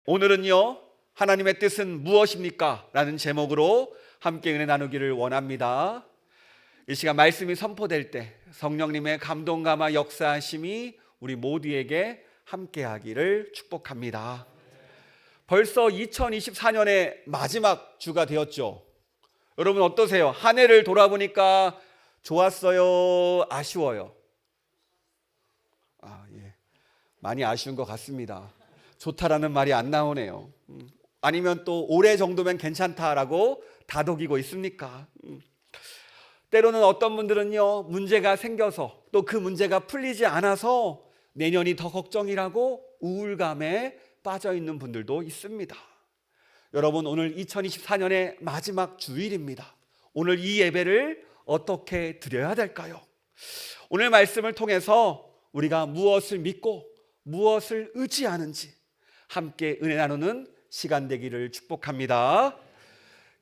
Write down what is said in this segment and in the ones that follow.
오늘은요, 하나님의 뜻은 무엇입니까? 라는 제목으로 함께 은혜 나누기를 원합니다. 이 시간 말씀이 선포될 때 성령님의 감동 감화 역사하심이 우리 모두에게 함께하기를 축복합니다. 벌써 2024년의 마지막 주가 되었죠. 여러분 어떠세요? 한 해를 돌아보니까 좋았어요? 아쉬워요? 많이 아쉬운 것 같습니다. 좋다라는 말이 안 나오네요. 아니면 또 올해 정도면 괜찮다라고 다독이고 있습니까? 때로는 어떤 분들은요, 문제가 생겨서 또 그 문제가 풀리지 않아서 내년이 더 걱정이라고 우울감에 빠져 있는 분들도 있습니다. 여러분, 오늘 2024년의 마지막 주일입니다. 오늘 이 예배를 어떻게 드려야 될까요? 오늘 말씀을 통해서 우리가 무엇을 믿고 무엇을 의지하는지 함께 은혜 나누는 시간 되기를 축복합니다.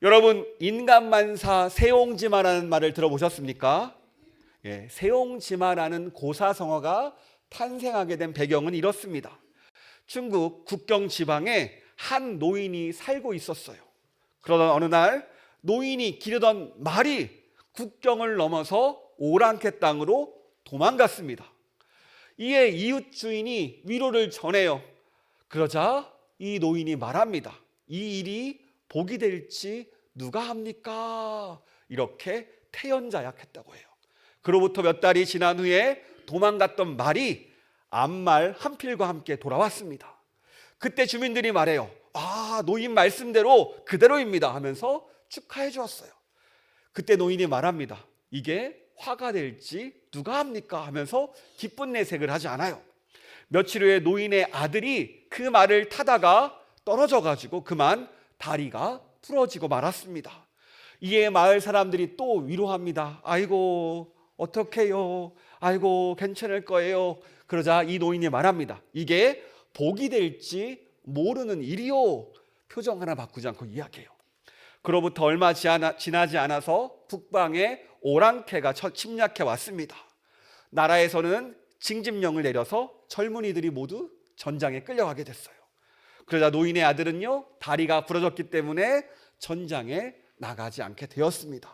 여러분, 인간만사 세옹지마라는 말을 들어보셨습니까? 세옹지마라는 고사성어가 탄생하게 된 배경은 이렇습니다. 중국 국경 지방에 한 노인이 살고 있었어요. 그러던 어느 날 노인이 기르던 말이 국경을 넘어서 오랑캐 땅으로 도망갔습니다. 이에 이웃 주인이 위로를 전해요. 그러자 이 노인이 말합니다. 이 일이 복이 될지 누가 합니까? 이렇게 태연자약했다고 해요. 그로부터 몇 달이 지난 후에 도망갔던 말이 암말 한 필과 함께 돌아왔습니다. 그때 주민들이 말해요. 노인 말씀대로 그대로입니다 하면서 축하해 주었어요. 그때 노인이 말합니다. 이게 화가 될지 누가 합니까? 하면서 기쁜 내색을 하지 않아요. 며칠 후에 노인의 아들이 그 말을 타다가 떨어져 가지고 그만 다리가 부러지고 말았습니다. 이에 마을 사람들이 또 위로합니다. 아이고 어떡해요? 아이고 괜찮을 거예요. 그러자 이 노인이 말합니다. 이게 복이 될지 모르는 일이요. 표정 하나 바꾸지 않고 이야기해요. 그로부터 얼마 지나지 않아서 북방에 오랑캐가 침략해 왔습니다. 나라에서는 징집령을 내려서 젊은이들이 모두 전장에 끌려가게 됐어요. 그러자 노인의 아들은요, 다리가 부러졌기 때문에 전장에 나가지 않게 되었습니다.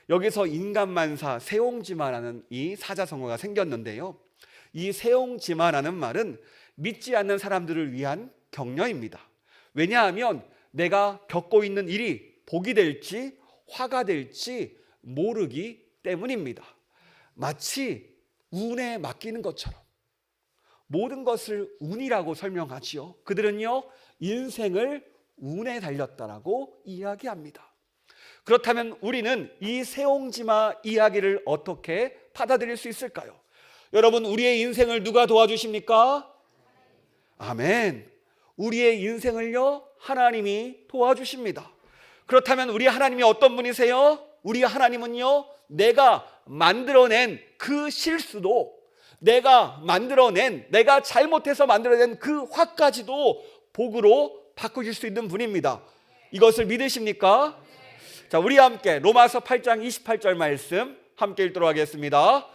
여기서 인간만사 세옹지마라는 이 사자성어가 생겼는데요, 이 세옹지마라는 말은 믿지 않는 사람들을 위한 격려입니다. 왜냐하면 내가 겪고 있는 일이 복이 될지 화가 될지 모르기 때문입니다. 마치 운에 맡기는 것처럼 모든 것을 운이라고 설명하지요. 그들은요, 인생을 운에 달렸다라고 이야기합니다. 그렇다면 우리는 이 세옹지마 이야기를 어떻게 받아들일 수 있을까요? 여러분, 우리의 인생을 누가 도와주십니까? 아멘. 우리의 인생을요, 하나님이 도와주십니다. 그렇다면 우리 하나님이 어떤 분이세요? 우리 하나님은요, 내가 만들어낸 그 실수도, 내가 잘못해서 만들어낸 그 화까지도 복으로 바꾸실 수 있는 분입니다. 이것을 믿으십니까? 자, 우리 함께 로마서 8장 28절 말씀 함께 읽도록 하겠습니다.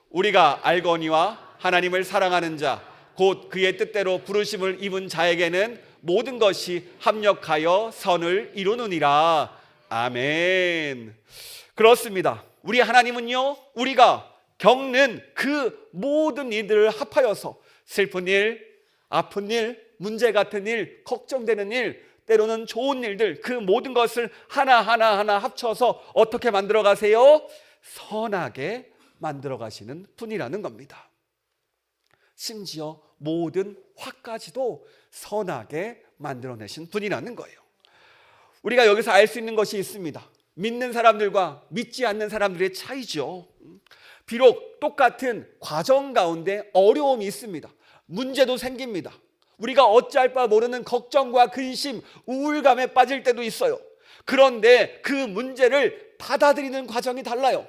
우리가 알거니와 하나님을 사랑하는 자 곧 그의 뜻대로 부르심을 입은 자에게는 모든 것이 합력하여 선을 이루느니라. 아멘. 그렇습니다. 우리 하나님은요, 우리가 겪는 그 모든 일들을 합하여서 슬픈 일, 아픈 일, 문제 같은 일, 걱정되는 일, 때로는 좋은 일들, 그 모든 것을 하나하나 합쳐서 어떻게 만들어 가세요? 선하게 만들어 가시는 분이라는 겁니다. 심지어 모든 화까지도 선하게 만들어내신 분이라는 거예요. 우리가 여기서 알 수 있는 것이 있습니다. 믿는 사람들과 믿지 않는 사람들의 차이죠. 비록 똑같은 과정 가운데 어려움이 있습니다. 문제도 생깁니다. 우리가 어찌할 바 모르는 걱정과 근심, 우울감에 빠질 때도 있어요. 그런데 그 문제를 받아들이는 과정이 달라요.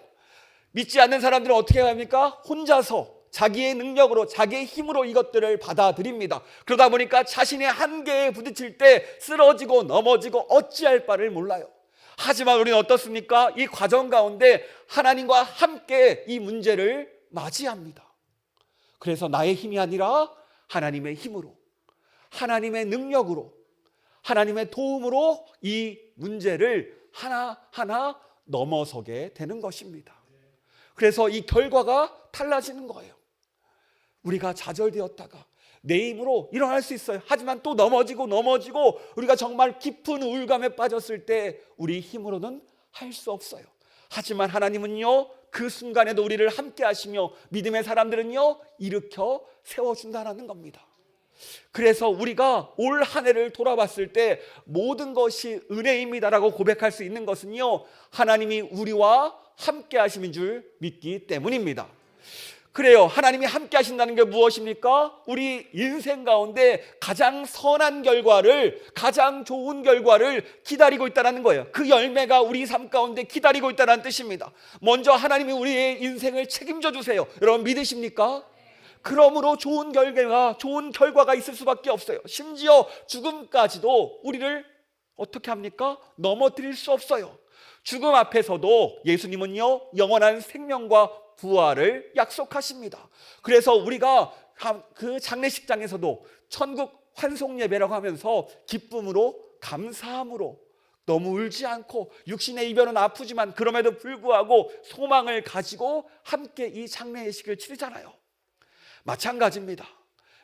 믿지 않는 사람들은 어떻게 합니까? 혼자서 자기의 능력으로, 자기의 힘으로 이것들을 받아들입니다. 그러다 보니까 자신의 한계에 부딪힐 때 쓰러지고 넘어지고 어찌할 바를 몰라요. 하지만 우리는 어떻습니까? 이 과정 가운데 하나님과 함께 이 문제를 맞이합니다. 그래서 나의 힘이 아니라 하나님의 힘으로, 하나님의 능력으로, 하나님의 도움으로 이 문제를 하나하나 넘어서게 되는 것입니다. 그래서 이 결과가 달라지는 거예요. 우리가 좌절되었다가 내 힘으로 일어날 수 있어요. 하지만 또 넘어지고 우리가 정말 깊은 우울감에 빠졌을 때 우리 힘으로는 할 수 없어요. 하지만 하나님은요, 그 순간에도 우리를 함께 하시며 믿음의 사람들은요, 일으켜 세워준다는 겁니다. 그래서 우리가 올 한 해를 돌아봤을 때 모든 것이 은혜입니다라고 고백할 수 있는 것은요, 하나님이 우리와 함께 하심인 줄 믿기 때문입니다. 그래요. 하나님이 함께 하신다는 게 무엇입니까? 우리 인생 가운데 가장 선한 결과를, 가장 좋은 결과를 기다리고 있다는 거예요. 그 열매가 우리 삶 가운데 기다리고 있다는 뜻입니다. 먼저 하나님이 우리의 인생을 책임져 주세요. 여러분 믿으십니까? 그러므로 좋은 결과가 있을 수밖에 없어요. 심지어 죽음까지도 우리를 어떻게 합니까? 넘어뜨릴 수 없어요. 죽음 앞에서도 예수님은요, 영원한 생명과 부활을 약속하십니다. 그래서 우리가 그 장례식장에서도 천국 환송 예배라고 하면서 기쁨으로, 감사함으로, 너무 울지 않고 육신의 이별은 아프지만 그럼에도 불구하고 소망을 가지고 함께 이 장례식을 치르잖아요. 마찬가지입니다.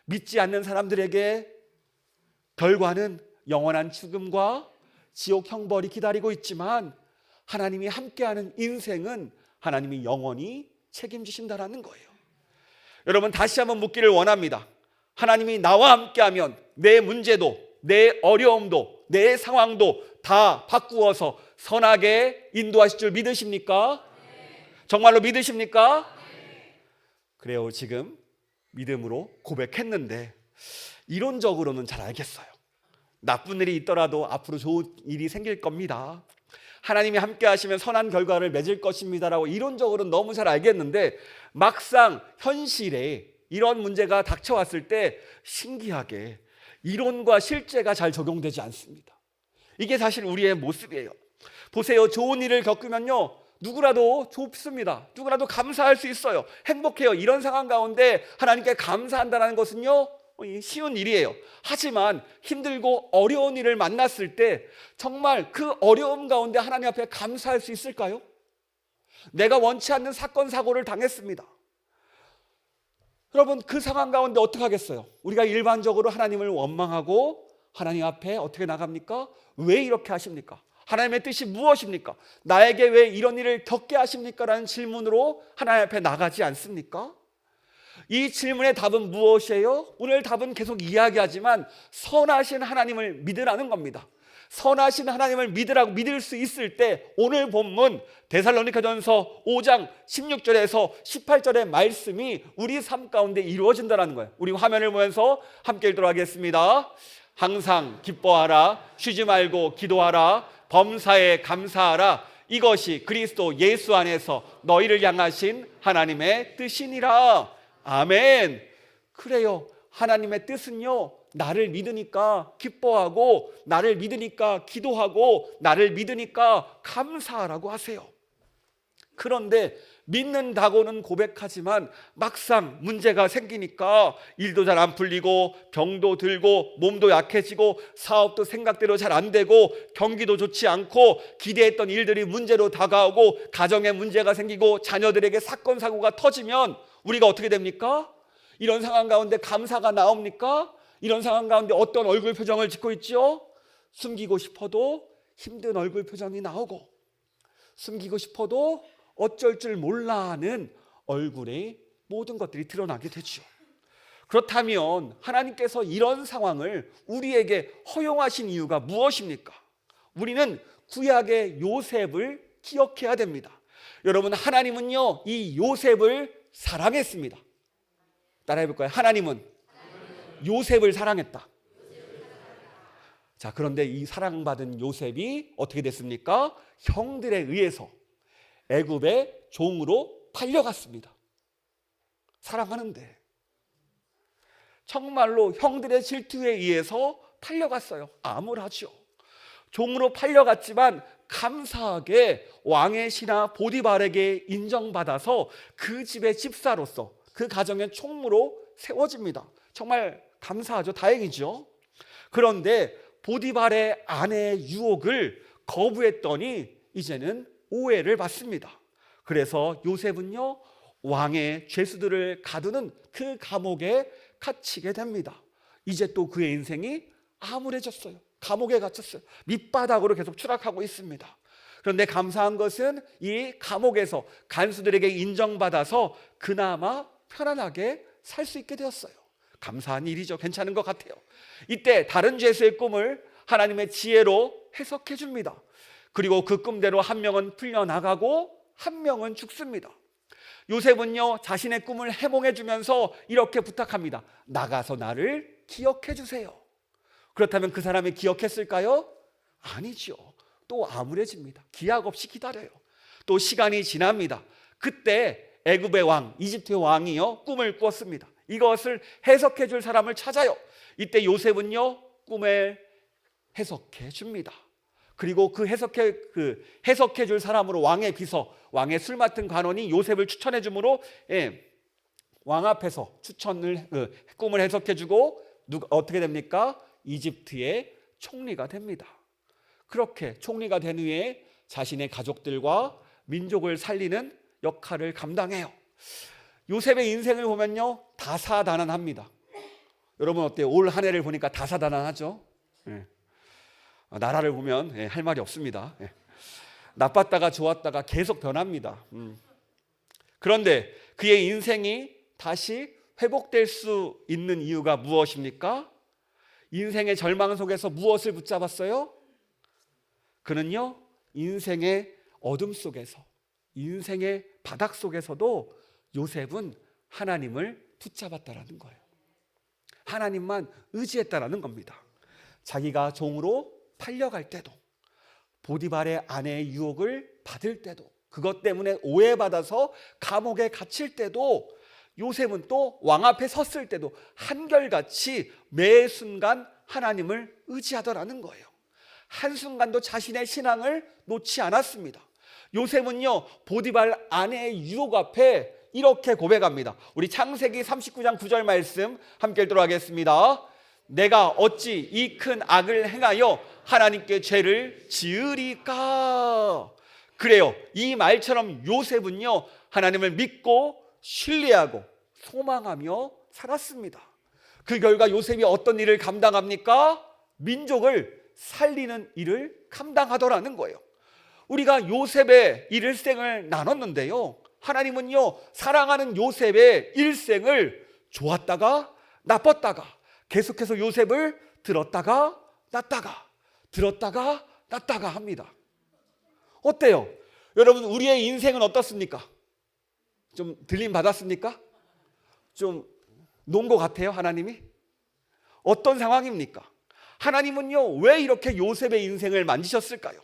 믿지 않는 사람들에게 결과는 영원한 죽음과 지옥 형벌이 기다리고 있지만, 하나님이 함께하는 인생은 하나님이 영원히 책임지신다라는 거예요. 여러분, 다시 한번 묻기를 원합니다. 하나님이 나와 함께하면 내 문제도, 내 어려움도, 내 상황도 다 바꾸어서 선하게 인도하실 줄 믿으십니까? 정말로 믿으십니까? 그래요. 지금 믿음으로 고백했는데 이론적으로는 잘 알겠어요. 나쁜 일이 있더라도 앞으로 좋은 일이 생길 겁니다. 하나님이 함께 하시면 선한 결과를 맺을 것입니다라고 이론적으로는 너무 잘 알겠는데, 막상 현실에 이런 문제가 닥쳐왔을 때 신기하게 이론과 실제가 잘 적용되지 않습니다. 이게 사실 우리의 모습이에요. 보세요. 좋은 일을 겪으면요, 누구라도 좋습니다. 누구라도 감사할 수 있어요. 행복해요. 이런 상황 가운데 하나님께 감사한다는 것은요, 쉬운 일이에요. 하지만 힘들고 어려운 일을 만났을 때 정말 그 어려움 가운데 하나님 앞에 감사할 수 있을까요? 내가 원치 않는 사건 사고를 당했습니다. 여러분, 그 상황 가운데 어떻게 하겠어요? 우리가 일반적으로 하나님을 원망하고 하나님 앞에 어떻게 나갑니까? 왜 이렇게 하십니까? 하나님의 뜻이 무엇입니까? 나에게 왜 이런 일을 겪게 하십니까? 라는 질문으로 하나님 앞에 나가지 않습니까? 이 질문의 답은 무엇이에요? 오늘 답은 계속 이야기하지만 선하신 하나님을 믿으라는 겁니다. 선하신 하나님을 믿을 수 있을 때 오늘 본문 데살로니가전서 5장 16절에서 18절의 말씀이 우리 삶 가운데 이루어진다는 거예요. 우리 화면을 보면서 함께 읽도록 하겠습니다. 항상 기뻐하라, 쉬지 말고 기도하라, 범사에 감사하라. 이것이 그리스도 예수 안에서 너희를 향하신 하나님의 뜻이니라. 아멘. 그래요. 하나님의 뜻은요, 나를 믿으니까 기뻐하고, 나를 믿으니까 기도하고, 나를 믿으니까 감사하라고 하세요. 그런데 믿는다고는 고백하지만 막상 문제가 생기니까 일도 잘 안 풀리고, 병도 들고, 몸도 약해지고, 사업도 생각대로 잘 안 되고, 경기도 좋지 않고, 기대했던 일들이 문제로 다가오고, 가정에 문제가 생기고, 자녀들에게 사건 사고가 터지면 우리가 어떻게 됩니까? 이런 상황 가운데 감사가 나옵니까? 이런 상황 가운데 어떤 얼굴 표정을 짓고 있죠? 숨기고 싶어도 힘든 얼굴 표정이 나오고, 숨기고 싶어도 어쩔 줄 몰라 하는 얼굴에 모든 것들이 드러나게 되죠. 그렇다면 하나님께서 이런 상황을 우리에게 허용하신 이유가 무엇입니까? 우리는 구약의 요셉을 기억해야 됩니다. 여러분, 하나님은요, 이 요셉을 사랑했습니다. 따라해 볼까요? 하나님은 요셉을 사랑했다. 자, 그런데 이 사랑받은 요셉이 어떻게 됐습니까? 형들에 의해서 애굽의 종으로 팔려갔습니다. 사랑하는데 정말로 형들의 질투에 의해서 팔려갔어요. 암울하죠. 종으로 팔려갔지만 감사하게 왕의 신하 보디발에게 인정받아서 그 집의 집사로서 그 가정의 총무로 세워집니다. 정말 감사하죠. 다행이죠. 그런데 보디발의 아내의 유혹을 거부했더니 이제는 오해를 받습니다. 그래서 요셉은요, 왕의 죄수들을 가두는 그 감옥에 갇히게 됩니다. 이제 또 그의 인생이 암울해졌어요. 감옥에 갇혔어요. 밑바닥으로 계속 추락하고 있습니다. 그런데 감사한 것은 이 감옥에서 간수들에게 인정받아서 그나마 편안하게 살 수 있게 되었어요. 감사한 일이죠. 괜찮은 것 같아요. 이때 다른 죄수의 꿈을 하나님의 지혜로 해석해 줍니다. 그리고 그 꿈대로 한 명은 풀려나가고 한 명은 죽습니다. 요셉은요, 자신의 꿈을 해몽해 주면서 이렇게 부탁합니다. 나가서 나를 기억해 주세요. 그렇다면 그 사람이 기억했을까요? 아니죠. 또 암울해집니다. 기약 없이 기다려요. 또 시간이 지납니다. 그때 애굽의 왕, 이집트의 왕이요, 꿈을 꾸었습니다. 이것을 해석해 줄 사람을 찾아요. 이때 요셉은요, 꿈을 해석해 줍니다. 그리고 그 해석해 줄 사람으로 왕의 비서, 왕의 술 맡은 관원이 요셉을 추천해 주므로 왕 앞에서 꿈을 해석해 주고 어떻게 됩니까? 이집트의 총리가 됩니다. 그렇게 총리가 된 후에 자신의 가족들과 민족을 살리는 역할을 감당해요. 요셉의 인생을 보면요, 다사다난합니다. 여러분 어때요? 올 한 해를 보니까 다사다난하죠? 나라를 보면 할 말이 없습니다. 나빴다가 좋았다가 계속 변합니다. 그런데 그의 인생이 다시 회복될 수 있는 이유가 무엇입니까? 인생의 절망 속에서 무엇을 붙잡았어요? 그는요, 인생의 어둠 속에서, 인생의 바닥 속에서도 요셉은 하나님을 붙잡았다라는 거예요. 하나님만 의지했다라는 겁니다. 자기가 종으로 팔려갈 때도, 보디발의 아내의 유혹을 받을 때도, 그것 때문에 오해받아서 감옥에 갇힐 때도, 요셉은 또 왕 앞에 섰을 때도 한결같이 매 순간 하나님을 의지하더라는 거예요. 한순간도 자신의 신앙을 놓지 않았습니다. 요셉은요, 보디발 아내의 유혹 앞에 이렇게 고백합니다. 우리 창세기 39장 9절 말씀 함께 읽도록 하겠습니다. 내가 어찌 이 큰 악을 행하여 하나님께 죄를 지으리까? 그래요. 이 말처럼 요셉은요, 하나님을 믿고 신뢰하고 소망하며 살았습니다. 그 결과 요셉이 어떤 일을 감당합니까? 민족을 살리는 일을 감당하더라는 거예요. 우리가 요셉의 일생을 나눴는데요, 하나님은요, 사랑하는 요셉의 일생을 좋았다가 나빴다가 계속해서 요셉을 들었다가 놨다가 들었다가 놨다가 합니다. 어때요? 여러분, 우리의 인생은 어떻습니까? 좀 들림 받았습니까? 좀 놓은 것 같아요, 하나님이? 어떤 상황입니까? 하나님은요, 왜 이렇게 요셉의 인생을 만지셨을까요?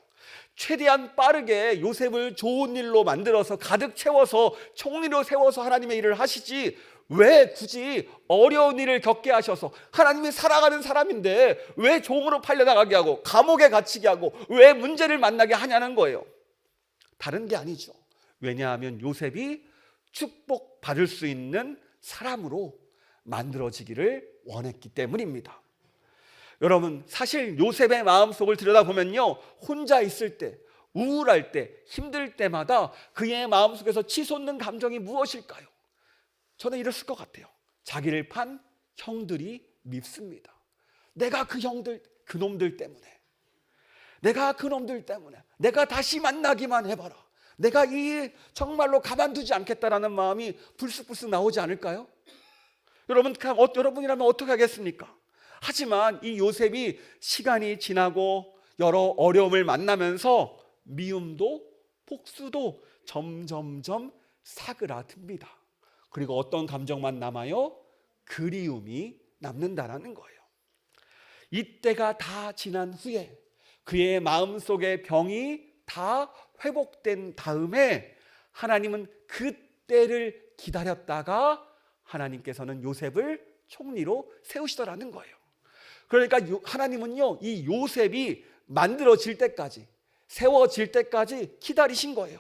최대한 빠르게 요셉을 좋은 일로 만들어서 가득 채워서 총리로 세워서 하나님의 일을 하시지, 왜 굳이 어려운 일을 겪게 하셔서, 하나님이 사랑하는 사람인데 왜 종으로 팔려나가게 하고 감옥에 갇히게 하고 왜 문제를 만나게 하냐는 거예요. 다른 게 아니죠. 왜냐하면 요셉이 축복받을 수 있는 사람으로 만들어지기를 원했기 때문입니다. 여러분, 사실 요셉의 마음속을 들여다보면요, 혼자 있을 때, 우울할 때, 힘들 때마다 그의 마음속에서 치솟는 감정이 무엇일까요? 저는 이랬을 것 같아요. 자기를 판 형들이 밉습니다. 내가 그놈들 때문에, 내가 다시 만나기만 해봐라, 내가 이 정말로 가만두지 않겠다라는 마음이 불쑥불쑥 나오지 않을까요? 여러분이라면 어떻게 하겠습니까? 하지만 이 요셉이 시간이 지나고 여러 어려움을 만나면서 미움도 복수도 점점점 사그라듭니다. 그리고 어떤 감정만 남아요? 그리움이 남는다라는 거예요. 이때가 다 지난 후에 그의 마음속의 병이 다 회복된 다음에 하나님은 그때를 기다렸다가 하나님께서는 요셉을 총리로 세우시더라는 거예요. 그러니까 하나님은요, 이 요셉이 만들어질 때까지, 세워질 때까지 기다리신 거예요.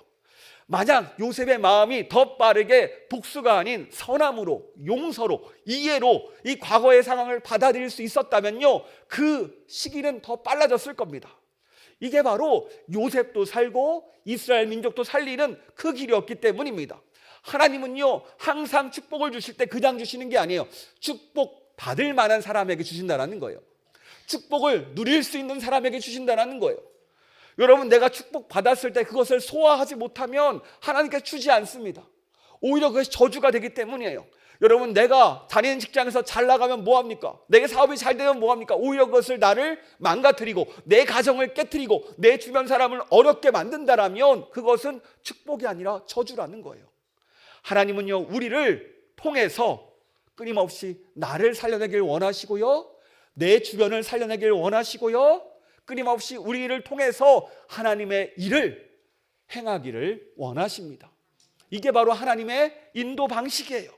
만약 요셉의 마음이 더 빠르게 복수가 아닌 선함으로, 용서로, 이해로 이 과거의 상황을 받아들일 수 있었다면요, 그 시기는 더 빨라졌을 겁니다. 이게 바로 요셉도 살고 이스라엘 민족도 살리는 그 길이었기 때문입니다. 하나님은요, 항상 축복을 주실 때 그냥 주시는 게 아니에요. 축복 받을 만한 사람에게 주신다는 거예요. 축복을 누릴 수 있는 사람에게 주신다는 거예요. 여러분, 내가 축복 받았을 때 그것을 소화하지 못하면 하나님께서 주지 않습니다. 오히려 그것이 저주가 되기 때문이에요. 여러분, 내가 다니는 직장에서 잘 나가면 뭐합니까? 내게 사업이 잘 되면 뭐합니까? 오히려 그것을 나를 망가뜨리고 내 가정을 깨뜨리고 내 주변 사람을 어렵게 만든다라면 그것은 축복이 아니라 저주라는 거예요. 하나님은요, 우리를 통해서 끊임없이 나를 살려내길 원하시고요, 내 주변을 살려내길 원하시고요, 끊임없이 우리를 통해서 하나님의 일을 행하기를 원하십니다. 이게 바로 하나님의 인도 방식이에요.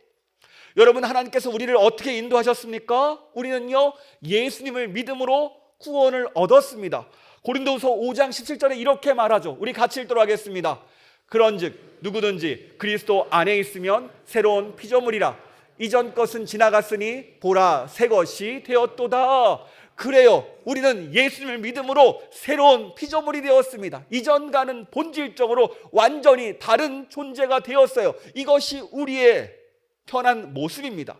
여러분, 하나님께서 우리를 어떻게 인도하셨습니까? 우리는요, 예수님을 믿음으로 구원을 얻었습니다. 고린도후서 5장 17절에 이렇게 말하죠. 우리 같이 읽도록 하겠습니다. 그런즉 누구든지 그리스도 안에 있으면 새로운 피조물이라. 이전 것은 지나갔으니 보라 새 것이 되었도다. 그래요, 우리는 예수님을 믿음으로 새로운 피조물이 되었습니다. 이전과는 본질적으로 완전히 다른 존재가 되었어요. 이것이 우리의 편한 모습입니다.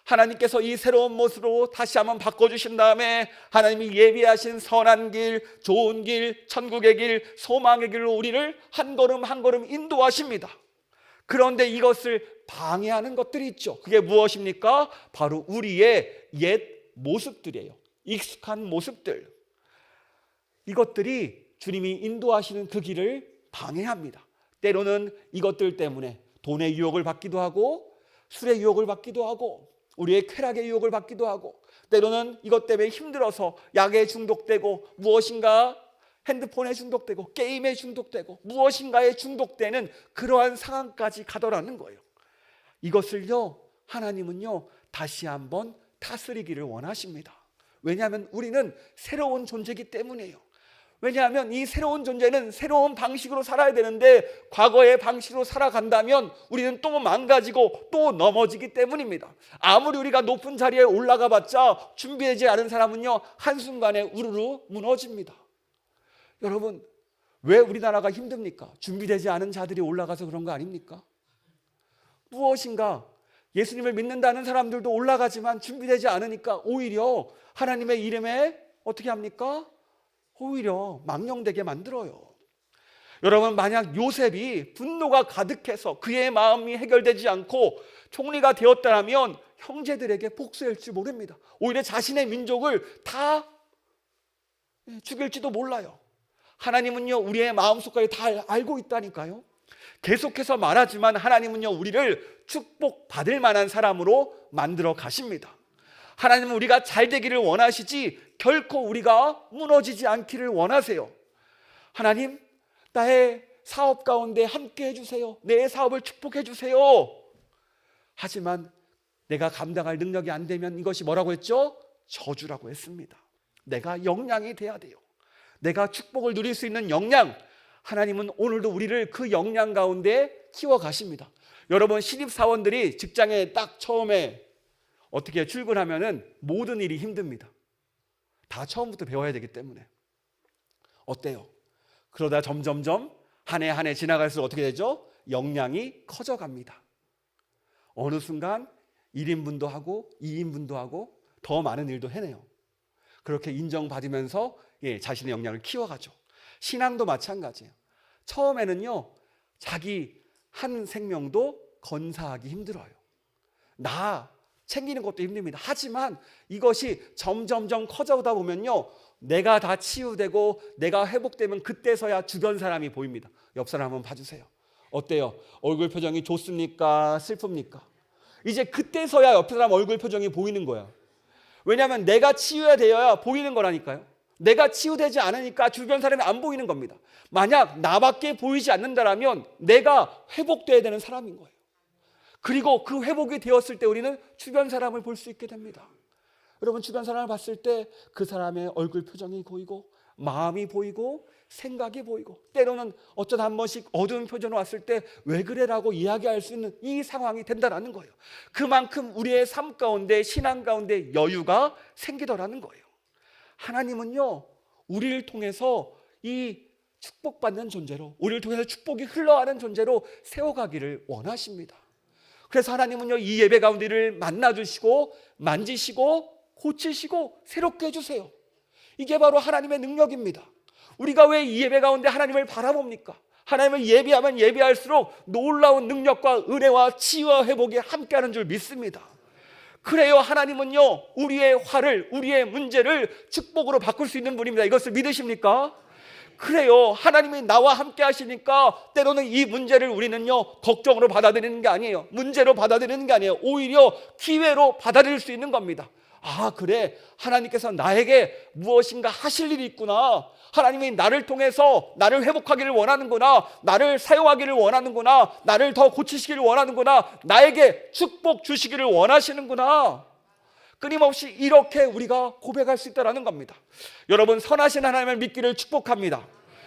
하나님께서 이 새로운 모습으로 다시 한번 바꿔주신 다음에 하나님이 예비하신 선한 길, 좋은 길, 천국의 길, 소망의 길로 우리를 한 걸음 한 걸음 인도하십니다. 그런데 이것을 방해하는 것들이 있죠. 그게 무엇입니까? 바로 우리의 옛 모습들이에요. 익숙한 모습들. 이것들이 주님이 인도하시는 그 길을 방해합니다. 때로는 이것들 때문에 돈의 유혹을 받기도 하고, 술의 유혹을 받기도 하고, 우리의 쾌락의 유혹을 받기도 하고, 때로는 이것 때문에 힘들어서 약에 중독되고, 무엇인가 핸드폰에 중독되고, 게임에 중독되고, 무엇인가에 중독되는 그러한 상황까지 가더라는 거예요. 이것을요, 하나님은요, 다시 한번 다스리기를 원하십니다. 왜냐하면 우리는 새로운 존재이기 때문이에요. 왜냐하면 이 새로운 존재는 새로운 방식으로 살아야 되는데 과거의 방식으로 살아간다면 우리는 또 망가지고 또 넘어지기 때문입니다. 아무리 우리가 높은 자리에 올라가 봤자 준비되지 않은 사람은요, 한순간에 우르르 무너집니다. 여러분, 왜 우리나라가 힘듭니까? 준비되지 않은 자들이 올라가서 그런 거 아닙니까? 무엇인가 예수님을 믿는다는 사람들도 올라가지만 준비되지 않으니까 오히려 하나님의 이름에 어떻게 합니까? 오히려 망령되게 만들어요. 여러분, 만약 요셉이 분노가 가득해서 그의 마음이 해결되지 않고 총리가 되었다면 형제들에게 복수할지 모릅니다. 오히려 자신의 민족을 다 죽일지도 몰라요. 하나님은요, 우리의 마음속까지 다 알고 있다니까요. 계속해서 말하지만 하나님은요, 우리를 축복받을 만한 사람으로 만들어 가십니다. 하나님은 우리가 잘 되기를 원하시지 결코 우리가 무너지지 않기를 원하세요. 하나님, 나의 사업 가운데 함께 해주세요. 내 사업을 축복해 주세요. 하지만 내가 감당할 능력이 안 되면 이것이 뭐라고 했죠? 저주라고 했습니다. 내가 역량이 돼야 돼요. 내가 축복을 누릴 수 있는 역량, 하나님은 오늘도 우리를 그 역량 가운데 키워 가십니다. 여러분, 신입사원들이 직장에 딱 처음에 어떻게 출근하면은 모든 일이 힘듭니다. 다 처음부터 배워야 되기 때문에. 어때요? 그러다 점점점 한 해 한 해 지나갈수록 어떻게 되죠? 역량이 커져갑니다. 어느 순간 1인분도 하고 2인분도 하고 더 많은 일도 해내요. 그렇게 인정받으면서 자신의 역량을 키워가죠. 신앙도 마찬가지예요. 처음에는요, 자기 한 생명도 건사하기 힘들어요. 나 챙기는 것도 힘듭니다. 하지만 이것이 점점점 커져오다 보면요, 내가 다 치유되고 내가 회복되면 그때서야 주변 사람이 보입니다. 옆 사람 한번 봐주세요. 어때요? 얼굴 표정이 좋습니까? 슬픕니까? 이제 그때서야 옆 사람 얼굴 표정이 보이는 거야. 왜냐하면 내가 치유되어야 보이는 거라니까요. 내가 치유되지 않으니까 주변 사람이 안 보이는 겁니다. 만약 나밖에 보이지 않는다면 내가 회복돼야 되는 사람인 거예요. 그리고 그 회복이 되었을 때 우리는 주변 사람을 볼 수 있게 됩니다. 여러분, 주변 사람을 봤을 때 그 사람의 얼굴 표정이 보이고 마음이 보이고 생각이 보이고 때로는 어쩌다 한 번씩 어두운 표정 왔을 때 왜 그래라고 이야기할 수 있는 이 상황이 된다는 거예요. 그만큼 우리의 삶 가운데 신앙 가운데 여유가 생기더라는 거예요. 하나님은요 우리를 통해서 이 축복받는 존재로, 우리를 통해서 축복이 흘러가는 존재로 세워가기를 원하십니다. 그래서 하나님은요 이 예배 가운데를 만나주시고 만지시고 고치시고 새롭게 해주세요. 이게 바로 하나님의 능력입니다. 우리가 왜 이 예배 가운데 하나님을 바라봅니까? 하나님을 예배하면 예배할수록 놀라운 능력과 은혜와 치유와 회복이 함께하는 줄 믿습니다. 그래요, 하나님은요 우리의 화를, 우리의 문제를 축복으로 바꿀 수 있는 분입니다. 이것을 믿으십니까? 그래요, 하나님이 나와 함께 하시니까 때로는 이 문제를 우리는요 걱정으로 받아들이는 게 아니에요. 문제로 받아들이는 게 아니에요. 오히려 기회로 받아들일 수 있는 겁니다. 아, 그래, 하나님께서 나에게 무엇인가 하실 일이 있구나. 하나님이 나를 통해서 나를 회복하기를 원하는구나. 나를 사용하기를 원하는구나. 나를 더 고치시기를 원하는구나. 나에게 축복 주시기를 원하시는구나. 끊임없이 이렇게 우리가 고백할 수 있다는 겁니다. 여러분, 선하신 하나님을 믿기를 축복합니다.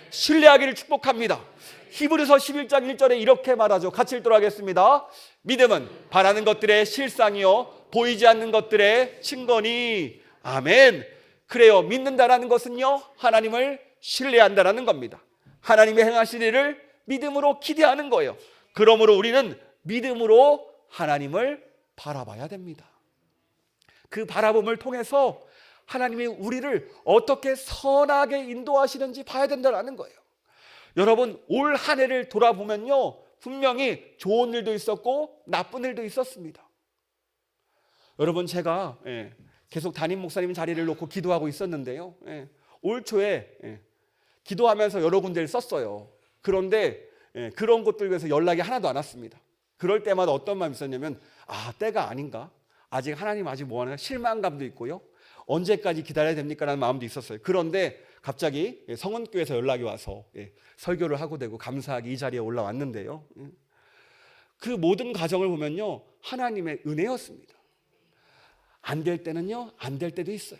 신뢰하기를 축복합니다. 히브리서 11장 1절에 이렇게 말하죠. 같이 읽도록 하겠습니다. 믿음은 바라는 것들의 실상이요 보이지 않는 것들의 증거니. 아멘. 그래요, 믿는다라는 것은요 하나님을 신뢰한다라는 겁니다. 하나님의 행하실 일을 믿음으로 기대하는 거예요. 그러므로 우리는 믿음으로 하나님을 바라봐야 됩니다. 그 바라봄을 통해서 하나님이 우리를 어떻게 선하게 인도하시는지 봐야 된다는 거예요. 여러분, 올 한 해를 돌아보면요 분명히 좋은 일도 있었고 나쁜 일도 있었습니다. 여러분, 제가 계속 담임 목사님 자리를 놓고 기도하고 있었는데요, 올 초에 기도하면서 여러 군데를 썼어요. 그런데 그런 곳들 위해서 연락이 하나도 안 왔습니다. 그럴 때마다 어떤 마음이 있었냐면, 아, 때가 아닌가? 아직 하나님 아직 뭐하나? 실망감도 있고요, 언제까지 기다려야 됩니까? 라는 마음도 있었어요. 그런데 갑자기 성은교회에서 연락이 와서 설교를 하고 되고 감사하게 이 자리에 올라왔는데요, 그 모든 과정을 보면요 하나님의 은혜였습니다. 안 될 때는요 안 될 때도 있어요.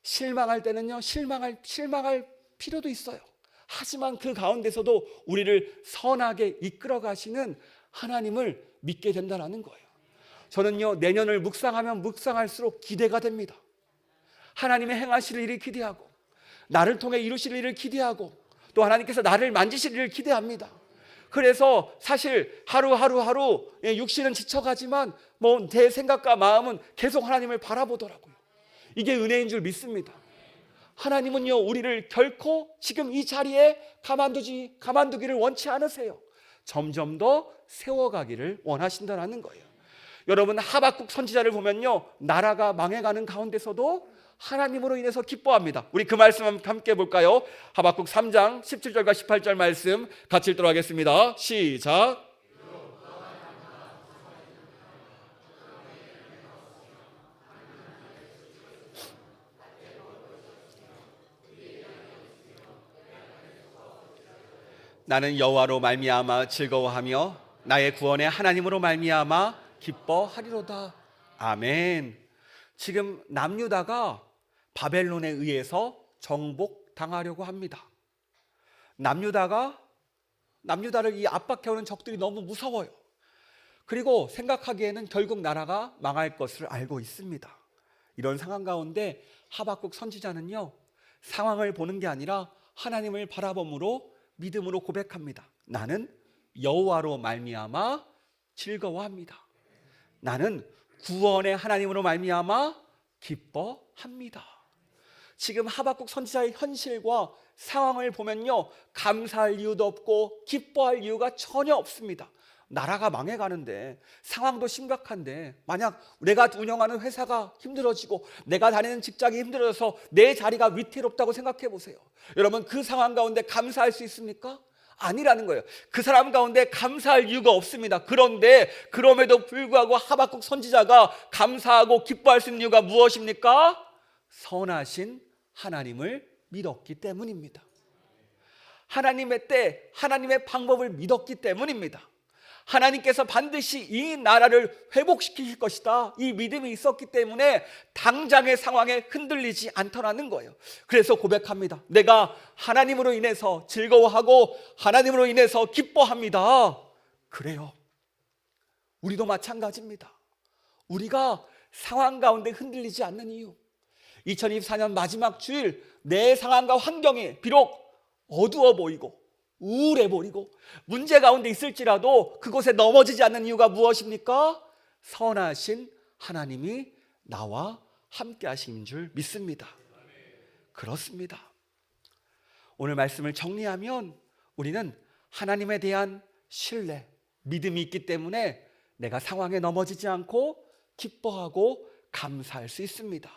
실망할 때는요 실망할 필요도 있어요. 하지만 그 가운데서도 우리를 선하게 이끌어 가시는 하나님을 믿게 된다는 거예요. 저는요 내년을 묵상하면 묵상할수록 기대가 됩니다. 하나님의 행하실 일을 기대하고 나를 통해 이루실 일을 기대하고 또 하나님께서 나를 만지실 일을 기대합니다. 그래서 사실 하루 육신은 지쳐가지만 제 생각과 마음은 계속 하나님을 바라보더라고요. 이게 은혜인 줄 믿습니다. 하나님은요 우리를 결코 지금 이 자리에 가만두기를 원치 않으세요. 점점 더 세워가기를 원하신다는 거예요. 여러분, 하박국 선지자를 보면요 나라가 망해가는 가운데서도 하나님으로 인해서 기뻐합니다. 우리 그 말씀 함께 볼까요? 하박국 3장 17절과 18절 말씀 같이 읽도록 하겠습니다. 시작. 나는 여호와로 말미암아 즐거워하며 나의 구원의 하나님으로 말미암아 기뻐하리로다. 아멘. 지금 남유다가 바벨론에 의해서 정복당하려고 합니다. 남유다를 이 압박해오는 적들이 너무 무서워요. 그리고 생각하기에는 결국 나라가 망할 것을 알고 있습니다. 이런 상황 가운데 하박국 선지자는요 상황을 보는 게 아니라 하나님을 바라봄으로 믿음으로 고백합니다. 나는 여호와로 말미암아 즐거워합니다. 나는 구원의 하나님으로 말미암아 기뻐합니다. 지금 하박국 선지자의 현실과 상황을 보면요 감사할 이유도 없고 기뻐할 이유가 전혀 없습니다. 나라가 망해가는데, 상황도 심각한데, 만약 내가 운영하는 회사가 힘들어지고 내가 다니는 직장이 힘들어져서 내 자리가 위태롭다고 생각해 보세요. 여러분, 그 상황 가운데 감사할 수 있습니까? 아니라는 거예요. 그 사람 가운데 감사할 이유가 없습니다. 그런데 그럼에도 불구하고 하박국 선지자가 감사하고 기뻐할 수 있는 이유가 무엇입니까? 선하신 하나님을 믿었기 때문입니다. 하나님의 때, 하나님의 방법을 믿었기 때문입니다. 하나님께서 반드시 이 나라를 회복시키실 것이다, 이 믿음이 있었기 때문에 당장의 상황에 흔들리지 않더라는 거예요. 그래서 고백합니다. 내가 하나님으로 인해서 즐거워하고 하나님으로 인해서 기뻐합니다. 그래요. 우리도 마찬가지입니다. 우리가 상황 가운데 흔들리지 않는 이유, 2024년 마지막 주일 내 상황과 환경이 비록 어두워 보이고 우울해 보이고 문제 가운데 있을지라도 그곳에 넘어지지 않는 이유가 무엇입니까? 선하신 하나님이 나와 함께 하신 줄 믿습니다. 그렇습니다. 오늘 말씀을 정리하면 우리는 하나님에 대한 신뢰, 믿음이 있기 때문에 내가 상황에 넘어지지 않고 기뻐하고 감사할 수 있습니다.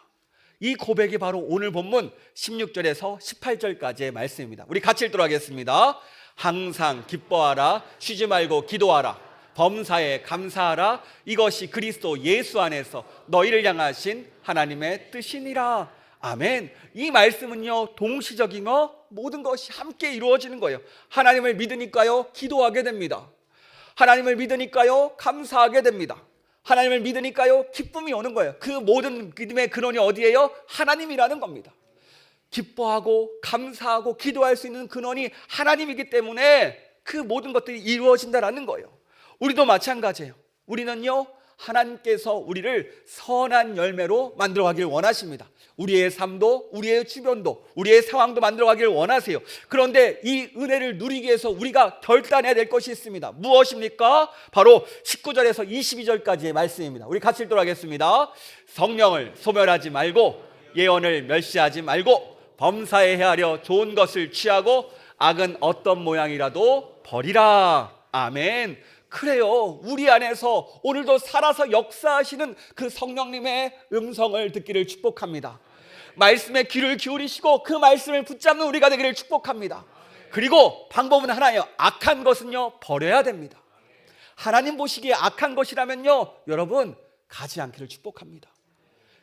이 고백이 바로 오늘 본문 16절에서 18절까지의 말씀입니다. 우리 같이 읽도록 하겠습니다. 항상 기뻐하라, 쉬지 말고 기도하라, 범사에 감사하라, 이것이 그리스도 예수 안에서 너희를 향하신 하나님의 뜻이니라. 아멘. 이 말씀은요, 동시적이며 모든 것이 함께 이루어지는 거예요. 하나님을 믿으니까요, 기도하게 됩니다. 하나님을 믿으니까요, 감사하게 됩니다. 하나님을 믿으니까요, 기쁨이 오는 거예요. 그 모든 믿음의 근원이 어디예요? 하나님이라는 겁니다. 기뻐하고 감사하고 기도할 수 있는 근원이 하나님이기 때문에 그 모든 것들이 이루어진다라는 거예요. 우리도 마찬가지예요. 우리는요, 하나님께서 우리를 선한 열매로 만들어가길 원하십니다. 우리의 삶도, 우리의 주변도, 우리의 상황도 만들어가길 원하세요. 그런데 이 은혜를 누리기 위해서 우리가 결단해야 될 것이 있습니다. 무엇입니까? 바로 19절에서 22절까지의 말씀입니다. 우리 같이 읽도록 하겠습니다. 성령을 소멸하지 말고 예언을 멸시하지 말고 범사에 헤아려 좋은 것을 취하고 악은 어떤 모양이라도 버리라. 아멘. 그래요. 우리 안에서 오늘도 살아서 역사하시는 그 성령님의 음성을 듣기를 축복합니다. 말씀에 귀를 기울이시고 그 말씀을 붙잡는 우리가 되기를 축복합니다. 그리고 방법은 하나예요. 악한 것은요, 버려야 됩니다. 하나님 보시기에 악한 것이라면요, 여러분 가지 않기를 축복합니다.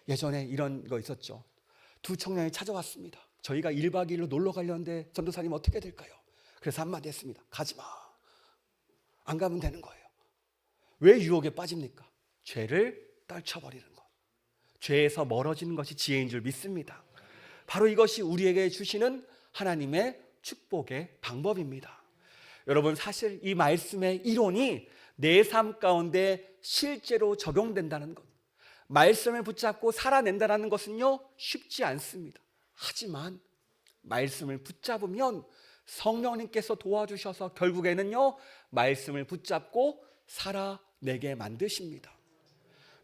예전에 이런 거 있었죠. 두 청년이 찾아왔습니다. 저희가 1박 2일로 놀러 가려는데 전도사님 어떻게 될까요? 그래서 한마디 했습니다. 가지마. 안 가면 되는 거예요. 왜 유혹에 빠집니까? 죄를 떨쳐버리는 것, 죄에서 멀어지는 것이 지혜인 줄 믿습니다. 바로 이것이 우리에게 주시는 하나님의 축복의 방법입니다. 여러분, 사실 이 말씀의 이론이 내 삶 가운데 실제로 적용된다는 것, 말씀을 붙잡고 살아낸다는 것은요, 쉽지 않습니다. 하지만 말씀을 붙잡으면 성령님께서 도와주셔서 결국에는요, 말씀을 붙잡고 살아내게 만드십니다.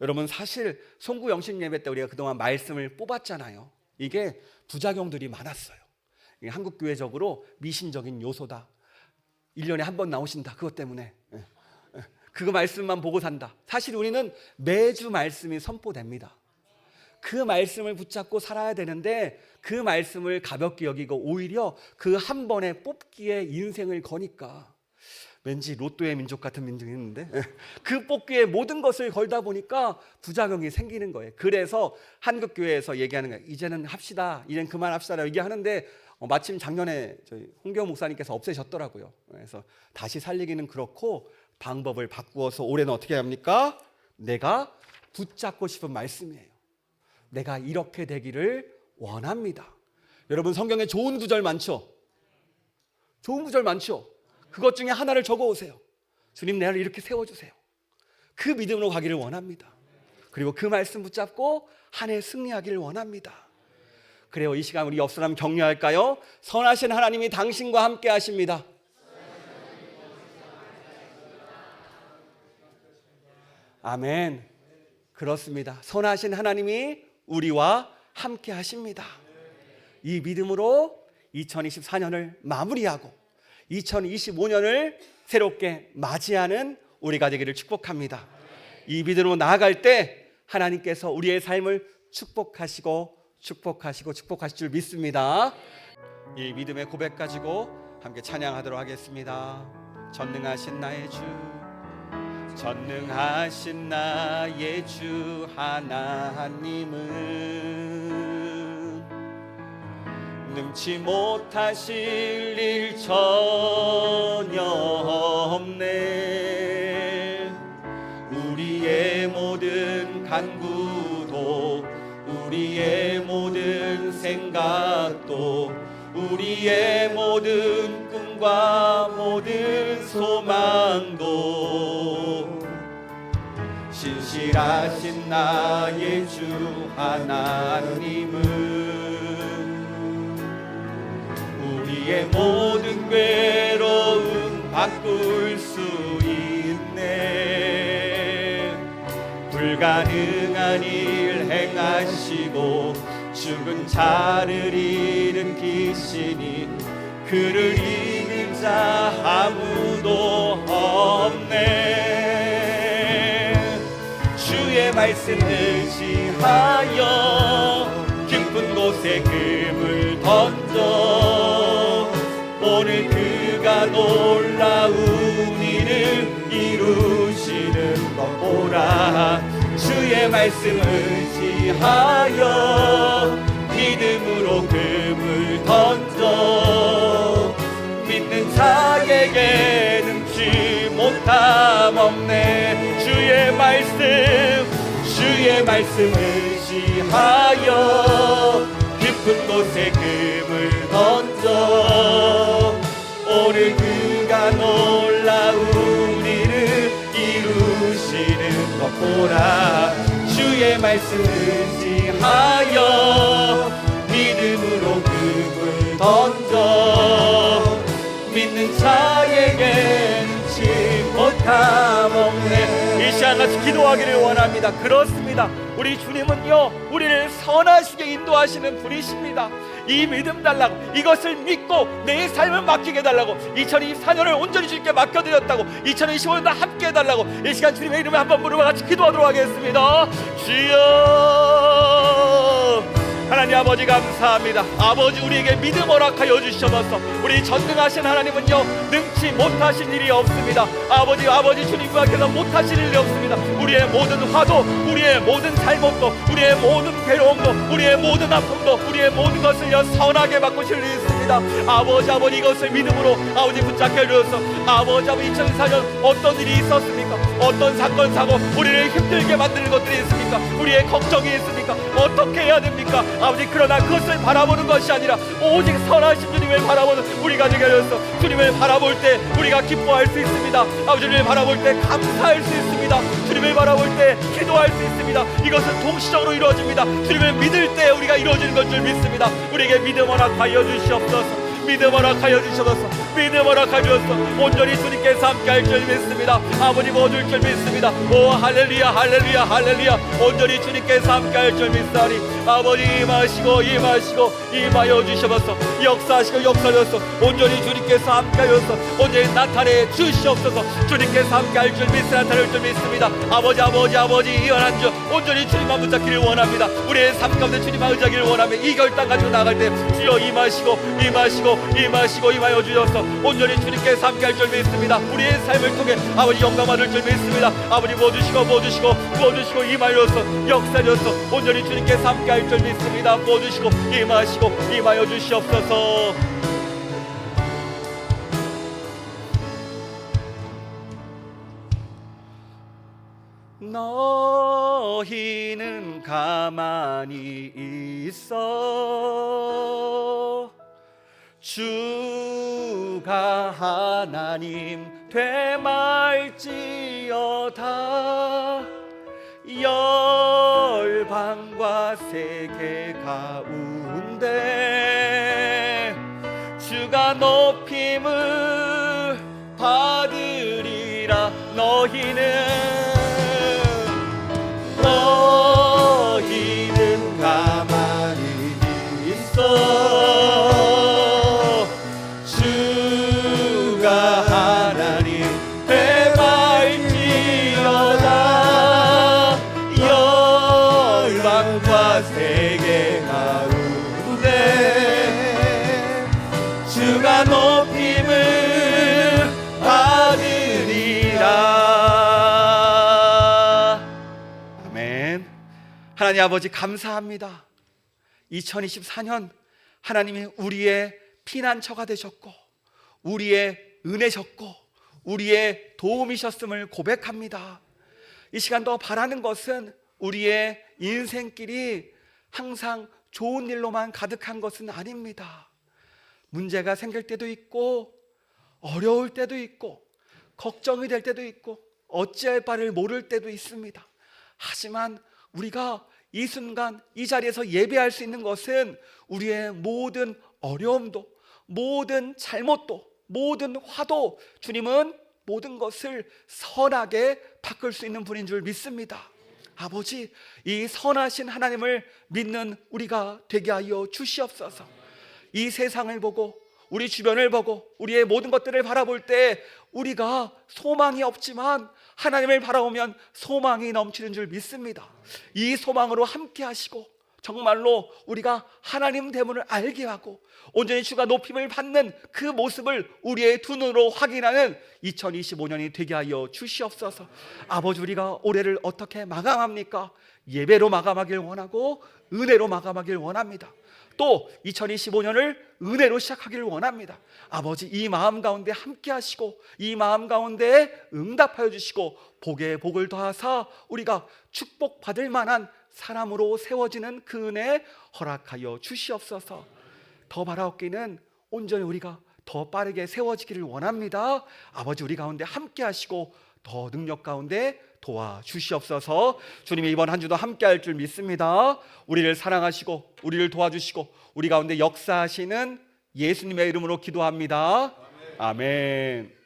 여러분, 사실 송구 영신 예배 때 우리가 그동안 말씀을 뽑았잖아요. 이게 부작용들이 많았어요. 한국교회적으로 미신적인 요소다, 1년에 한 번 나오신다, 그것 때문에 그 말씀만 보고 산다. 사실 우리는 매주 말씀이 선포됩니다. 그 말씀을 붙잡고 살아야 되는데 그 말씀을 가볍게 여기고 오히려 그 한 번에 뽑기에 인생을 거니까 왠지 로또의 민족 같은 민족이 있는데 그 뽑기에 모든 것을 걸다 보니까 부작용이 생기는 거예요. 그래서 한국교회에서 얘기하는 거예요. 이제는 합시다, 이제는 그만합시다 얘기하는데 마침 작년에 저희 홍경 목사님께서 없애셨더라고요. 그래서 다시 살리기는 그렇고 방법을 바꾸어서 올해는 어떻게 합니까? 내가 붙잡고 싶은 말씀이에요. 내가 이렇게 되기를 원합니다. 여러분, 성경에 좋은 구절 많죠? 좋은 구절 많죠? 그것 중에 하나를 적어오세요. 주님, 나를 이렇게 세워주세요. 그 믿음으로 가기를 원합니다. 그리고 그 말씀 붙잡고 한 해 승리하기를 원합니다. 그래요. 이 시간 우리 옆 사람 격려할까요? 선하신 하나님이 당신과 함께 하십니다. 아멘. 그렇습니다. 선하신 하나님이 우리와 함께 하십니다. 이 믿음으로 2024년을 마무리하고 2025년을 새롭게 맞이하는 우리가 되기를 축복합니다. 이 믿음으로 나아갈 때 하나님께서 우리의 삶을 축복하시고 축복하실 줄 믿습니다. 이 믿음의 고백 가지고 함께 찬양하도록 하겠습니다. 전능하신 나의 주, 전능하신 나의 주 하나님은 능치 못하실 일 전혀 없네. 우리의 모든 생각도 우리의 모든 꿈과 모든 소망도 신실하신 나의 주 하나님은 우리의 모든 괴로움 바꿀 수 있네. 불가능한 일 행하시고 죽은 자를 일으키시니 그를 이길 자 아무도 없네. 주의 말씀 의지하여 깊은 곳에 금을 던져 오늘 그가 놀라운 일을 이루시는 것 보라. 주의 말씀 의지하여 믿음으로 금을 던져 믿는 자에게 능치 못함 없네. 주의 말씀 의지하여 깊은 곳에 금을 던져 오늘 그가 놀라운 일을 이루시는 것 보라. 주의 말씀 의지하여 믿음으로 금을 던져 믿는 자에게 능치 못함 없네. 이 시간 같이 기도하기를 원합니다. 그렇습니다. 우리 주님은요 우리를 선하시게 인도하시는 분이십니다. 이 믿음 달라고, 이것을 믿고 내 삶을 맡기게 해달라고, 2024년을 온전히 주님께 맡겨드렸다고, 2025년도 함께 해달라고 이 시간 주님의 이름에 한번 부르며 같이 기도하도록 하겠습니다. 주여 하나님 아버지 감사합니다. 아버지 우리에게 믿음 허락하여 주셔서 우리 전능하신 하나님은요 능치 못하신 일이 없습니다. 아버지 주님께서 못하실 일이 없습니다. 우리의 모든 화도, 우리의 모든 잘못도, 우리의 모든 괴로움도, 우리의 모든 아픔도, 우리의 모든 것을요 선하게 바꾸실 수 있습니다. 아버지 이것을 믿음으로 아버지 붙잡게 해주셔서 아버지 2024년 어떤 일이 있었습니까? 어떤 사건 사고 우리를 힘들게 만드는 것들이 있습니까? 우리의 걱정이 있습니까? 어떻게 해야 됩니까? 아버지 그러나 그것을 바라보는 것이 아니라 오직 선하신 주님을 바라보는 우리가 되게 하셔서 주님을 바라볼 때 우리가 기뻐할 수 있습니다. 아버지 주님을 바라볼 때 감사할 수 있습니다. 주님을 바라볼 때 기도할 수 있습니다. 이것은 동시적으로 이루어집니다. 주님을 믿을 때 우리가 이루어지는 것 줄 믿습니다. 우리에게 믿음 허락하여 주시옵소서. 믿음 허락하여 주셔서 믿음 허락하여 주셔서 온전히 주님께서 함께할 줄 믿습니다. 아버지 모줄 줄 믿습니다. 오 할렐루야 할렐루야 할렐루야. 온전히 주님께서 함께할 줄 믿사니 아버지 임하시고 임하여 주셔서 역사하시고 역사하셔서 온전히 주님께서 함께하여서 온전히 나타내 주시옵소서. 주님께서 함께할 줄 믿으 나타낼 줄 믿습니다. 아버지 이 연한 주 온전히 주님만 붙잡기를 원합니다. 우리의 삶 가운데 주님만 의지하기를 원하며 이 결단 가지고 나갈 때 주여 임하시고 임하여 주셔서 온전히 주님께서 함께할 줄 믿습니다. 우리의 삶을 통해 아버지 영광 받을 줄 믿습니다. 아버지 부어주시고 임하여서 역사하셔서 온전히 주님께서 함께할 줄 믿습니다. 부어주시고 임하여 주시옵소서. 너희는 가만히 있어 주가 하나님 되말지어다. 열방과 세계 가운데 주가 높임을 받으리라. 너희는 가만히 있어 주가 하나님 되말지어다. 열방과 세계 가운데 주가 높임을 받으리라. 아멘. 하나님 아버지 감사합니다. 2024년 하나님이 우리의 피난처가 되셨고 우리의 은혜셨고 우리의 도움이셨음을 고백합니다. 이 시간 더 바라는 것은 우리의 인생길이 항상 좋은 일로만 가득한 것은 아닙니다. 문제가 생길 때도 있고 어려울 때도 있고 걱정이 될 때도 있고 어찌할 바를 모를 때도 있습니다. 하지만 우리가 이 순간 이 자리에서 예배할 수 있는 것은 우리의 모든 어려움도, 모든 잘못도, 모든 화도 주님은 모든 것을 선하게 바꿀 수 있는 분인 줄 믿습니다. 아버지, 이 선하신 하나님을 믿는 우리가 되게 하여 주시옵소서. 이 세상을 보고 우리 주변을 보고 우리의 모든 것들을 바라볼 때 우리가 소망이 없지만 하나님을 바라보면 소망이 넘치는 줄 믿습니다. 이 소망으로 함께 하시고 정말로 우리가 하나님 됨을 알게 하고 온전히 주가 높임을 받는 그 모습을 우리의 두 눈으로 확인하는 2025년이 되게 하여 주시옵소서. 아버지, 우리가 올해를 어떻게 마감합니까? 예배로 마감하길 원하고 은혜로 마감하길 원합니다. 또 2025년을 은혜로 시작하기를 원합니다. 아버지, 이 마음 가운데 함께 하시고 이 마음 가운데 응답하여 주시고 복에 복을 더하사 우리가 축복받을 만한 사람으로 세워지는 그 은혜 허락하여 주시옵소서. 더 바라옵기는 온전히 우리가 더 빠르게 세워지기를 원합니다. 아버지, 우리 가운데 함께 하시고 더 능력 가운데 도와주시옵소서. 주님이 이번 한 주도 함께 할 줄 믿습니다. 우리를 사랑하시고 우리를 도와주시고 우리 가운데 역사하시는 예수님의 이름으로 기도합니다. 아멘.